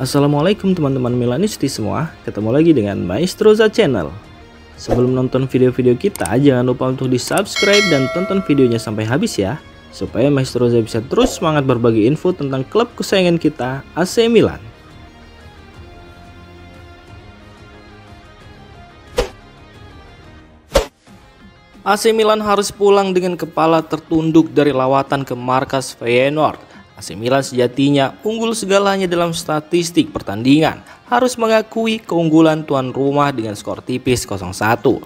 Assalamualaikum teman-teman Milanisti semua, ketemu lagi dengan Maestroza Channel. Sebelum nonton video-video kita, jangan lupa untuk di subscribe dan tonton videonya sampai habis ya, supaya Maestroza bisa terus semangat berbagi info tentang klub kesayangan kita, AC Milan. AC Milan harus pulang dengan kepala tertunduk dari lawatan ke markas Feyenoord. AC Milan sejatinya unggul segalanya dalam statistik pertandingan, harus mengakui keunggulan tuan rumah dengan skor tipis 0-1.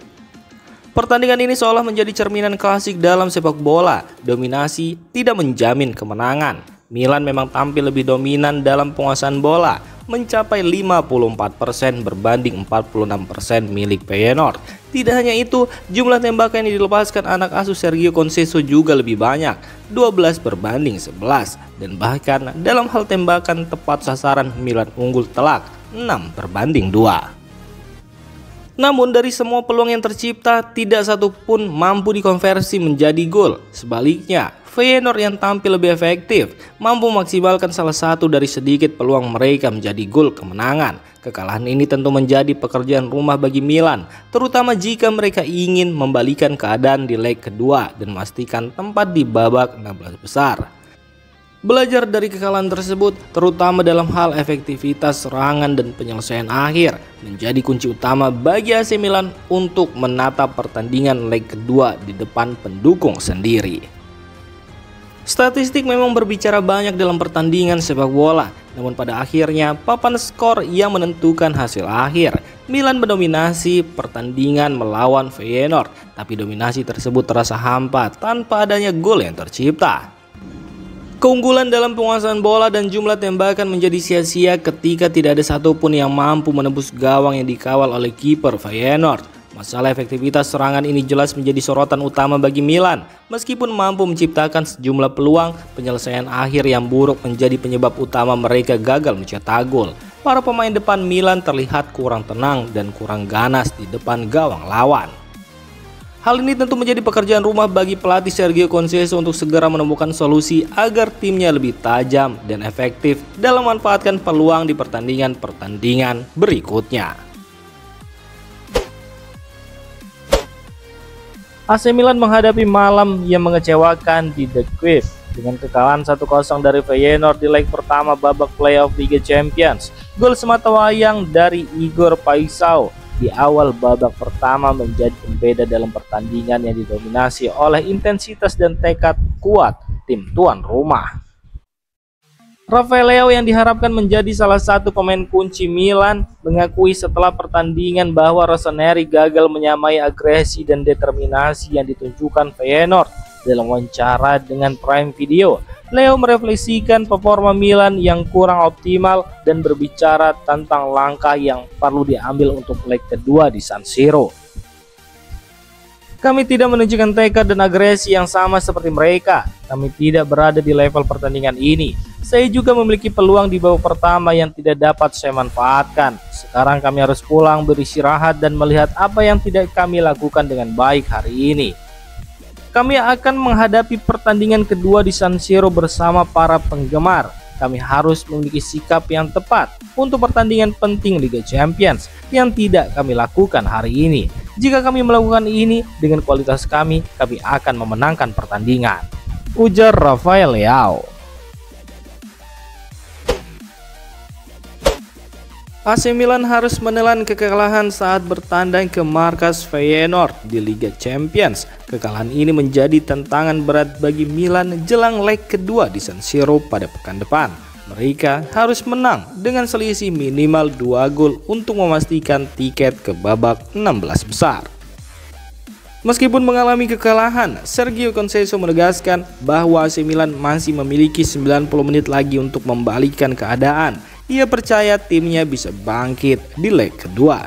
Pertandingan ini seolah menjadi cerminan klasik dalam sepak bola, dominasi tidak menjamin kemenangan. Milan memang tampil lebih dominan dalam penguasaan bola, mencapai 54% berbanding 46% milik Feyenoord. Tidak hanya itu, jumlah tembakan yang dilepaskan anak asuh Sergio Conceição juga lebih banyak, 12 berbanding 11, dan bahkan dalam hal tembakan tepat sasaran Milan unggul telak 6 berbanding 2. Namun dari semua peluang yang tercipta, tidak satu pun mampu dikonversi menjadi gol. Sebaliknya, Feyenoord yang tampil lebih efektif, mampu memaksimalkan salah satu dari sedikit peluang mereka menjadi gol kemenangan. Kekalahan ini tentu menjadi pekerjaan rumah bagi Milan, terutama jika mereka ingin membalikan keadaan di leg kedua dan memastikan tempat di babak 16 besar. Belajar dari kekalahan tersebut, terutama dalam hal efektivitas serangan dan penyelesaian akhir, menjadi kunci utama bagi AC Milan untuk menatap pertandingan leg kedua di depan pendukung sendiri. Statistik memang berbicara banyak dalam pertandingan sepak bola, namun pada akhirnya papan skor yang menentukan hasil akhir. Milan mendominasi pertandingan melawan Feyenoord, tapi dominasi tersebut terasa hampa tanpa adanya gol yang tercipta. Keunggulan dalam penguasaan bola dan jumlah tembakan menjadi sia-sia ketika tidak ada satupun yang mampu menembus gawang yang dikawal oleh kiper Feyenoord. Masalah efektivitas serangan ini jelas menjadi sorotan utama bagi Milan. Meskipun mampu menciptakan sejumlah peluang, penyelesaian akhir yang buruk menjadi penyebab utama mereka gagal mencetak gol. Para pemain depan Milan terlihat kurang tenang dan kurang ganas di depan gawang lawan. Hal ini tentu menjadi pekerjaan rumah bagi pelatih Sergio Conceição untuk segera menemukan solusi agar timnya lebih tajam dan efektif dalam memanfaatkan peluang di pertandingan berikutnya. AC Milan menghadapi malam yang mengecewakan di The Kuip dengan kekalahan 1-0 dari Feyenoord di leg pertama babak playoff Liga Champions. Gol sematawayang dari Igor Paisao di awal babak pertama menjadi pembeda dalam pertandingan yang didominasi oleh intensitas dan tekad kuat tim tuan rumah. Rafael Leao yang diharapkan menjadi salah satu pemain kunci Milan mengakui setelah pertandingan bahwa Rossoneri gagal menyamai agresi dan determinasi yang ditunjukkan Feyenoord. Dalam wawancara dengan Prime Video, Leo merefleksikan performa Milan yang kurang optimal dan berbicara tentang langkah yang perlu diambil untuk leg kedua di San Siro. Kami tidak menunjukkan tekad dan agresi yang sama seperti mereka. Kami tidak berada di level pertandingan ini. Saya juga memiliki peluang di babak pertama yang tidak dapat saya manfaatkan. Sekarang kami harus pulang, beristirahat dan melihat apa yang tidak kami lakukan dengan baik hari ini. Kami akan menghadapi pertandingan kedua di San Siro bersama para penggemar. Kami harus memiliki sikap yang tepat untuk pertandingan penting Liga Champions yang tidak kami lakukan hari ini. Jika kami melakukan ini dengan kualitas kami akan memenangkan pertandingan, ujar Rafael Leao. AC Milan harus menelan kekalahan saat bertandang ke markas Feyenoord di Liga Champions. Kekalahan ini menjadi tantangan berat bagi Milan jelang leg kedua di San Siro pada pekan depan. Mereka harus menang dengan selisih minimal 2 gol untuk memastikan tiket ke babak 16 besar. Meskipun mengalami kekalahan, Sergio Conceição menegaskan bahwa AC Milan masih memiliki 90 menit lagi untuk membalikkan keadaan. Ia percaya timnya bisa bangkit di leg kedua.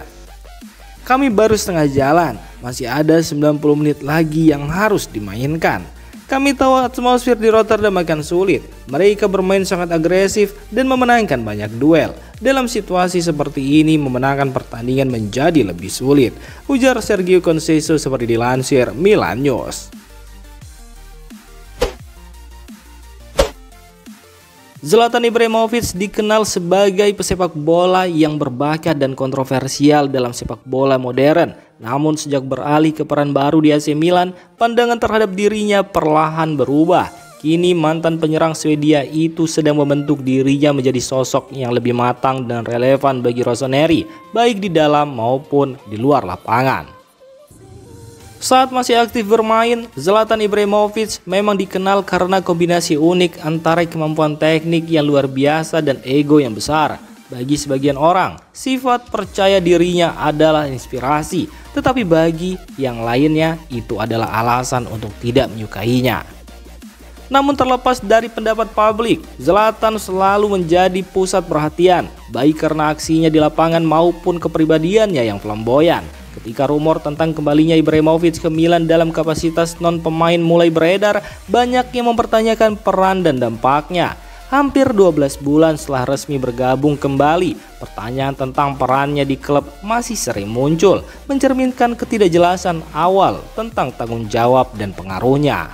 Kami baru setengah jalan, masih ada 90 menit lagi yang harus dimainkan. Kami tahu atmosfer di Rotterdam akan sulit. Mereka bermain sangat agresif dan memenangkan banyak duel. Dalam situasi seperti ini, memenangkan pertandingan menjadi lebih sulit, ujar Sergio Conceição seperti dilansir Milan News. Zlatan Ibrahimovic dikenal sebagai pesepak bola yang berbakat dan kontroversial dalam sepak bola modern. Namun sejak beralih ke peran baru di AC Milan, pandangan terhadap dirinya perlahan berubah. Kini mantan penyerang Swedia itu sedang membentuk dirinya menjadi sosok yang lebih matang dan relevan bagi Rossoneri, baik di dalam maupun di luar lapangan. Saat masih aktif bermain, Zlatan Ibrahimovic memang dikenal karena kombinasi unik antara kemampuan teknik yang luar biasa dan ego yang besar. Bagi sebagian orang, sifat percaya dirinya adalah inspirasi, tetapi bagi yang lainnya itu adalah alasan untuk tidak menyukainya. Namun terlepas dari pendapat publik, Zlatan selalu menjadi pusat perhatian, baik karena aksinya di lapangan maupun kepribadiannya yang flamboyan. Ketika rumor tentang kembalinya Ibrahimovic ke Milan dalam kapasitas non-pemain mulai beredar, banyak yang mempertanyakan peran dan dampaknya. Hampir 12 bulan setelah resmi bergabung kembali, pertanyaan tentang perannya di klub masih sering muncul, mencerminkan ketidakjelasan awal tentang tanggung jawab dan pengaruhnya.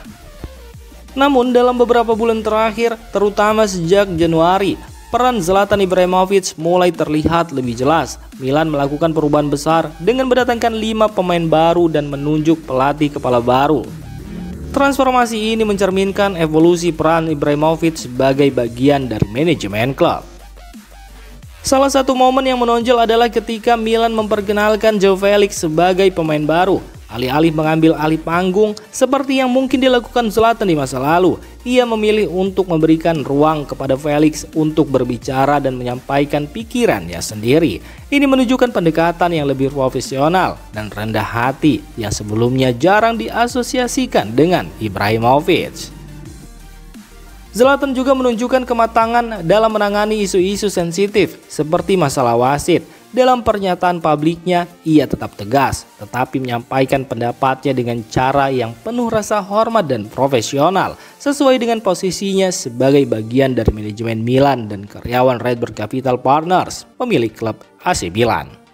Namun dalam beberapa bulan terakhir, terutama sejak Januari, peran Zlatan Ibrahimovic mulai terlihat lebih jelas. Milan melakukan perubahan besar dengan mendatangkan 5 pemain baru dan menunjuk pelatih kepala baru. Transformasi ini mencerminkan evolusi peran Ibrahimovic sebagai bagian dari manajemen klub. Salah satu momen yang menonjol adalah ketika Milan memperkenalkan Joao Felix sebagai pemain baru. Alih-alih mengambil alih panggung seperti yang mungkin dilakukan Zlatan di masa lalu, ia memilih untuk memberikan ruang kepada Felix untuk berbicara dan menyampaikan pikirannya sendiri. Ini menunjukkan pendekatan yang lebih profesional dan rendah hati yang sebelumnya jarang diasosiasikan dengan Ibrahimovic. Zlatan juga menunjukkan kematangan dalam menangani isu-isu sensitif seperti masalah wasit. Dalam pernyataan publiknya, ia tetap tegas, tetapi menyampaikan pendapatnya dengan cara yang penuh rasa hormat dan profesional, sesuai dengan posisinya sebagai bagian dari manajemen Milan dan karyawan Redbird Capital Partners, pemilik klub AC Milan.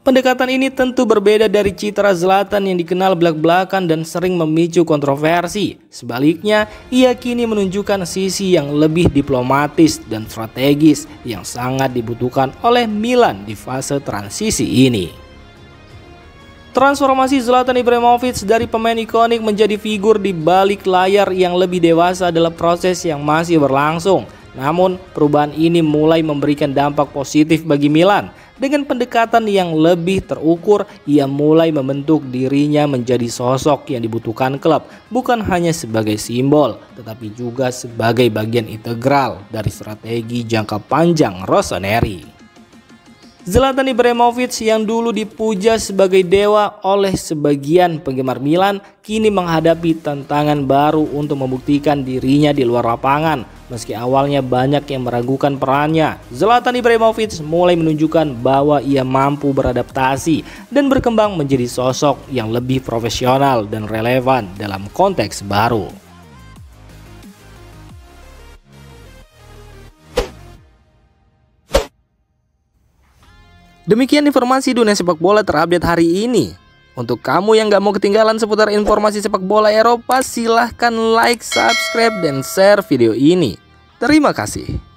Pendekatan ini tentu berbeda dari citra Zlatan yang dikenal belak-belakan dan sering memicu kontroversi. Sebaliknya, ia kini menunjukkan sisi yang lebih diplomatis dan strategis yang sangat dibutuhkan oleh Milan di fase transisi ini. Transformasi Zlatan Ibrahimovic dari pemain ikonik menjadi figur di balik layar yang lebih dewasa adalah proses yang masih berlangsung. Namun, perubahan ini mulai memberikan dampak positif bagi Milan. Dengan pendekatan yang lebih terukur, ia mulai membentuk dirinya menjadi sosok yang dibutuhkan klub, bukan hanya sebagai simbol, tetapi juga sebagai bagian integral dari strategi jangka panjang Rossoneri. Zlatan Ibrahimovic yang dulu dipuja sebagai dewa oleh sebagian penggemar Milan, kini menghadapi tantangan baru untuk membuktikan dirinya di luar lapangan. Meski awalnya banyak yang meragukan perannya, Zlatan Ibrahimovic mulai menunjukkan bahwa ia mampu beradaptasi dan berkembang menjadi sosok yang lebih profesional dan relevan dalam konteks baru. Demikian informasi dunia sepak bola terupdate hari ini. Untuk kamu yang gak mau ketinggalan seputar informasi sepak bola Eropa, silahkan like, subscribe, dan share video ini. Terima kasih.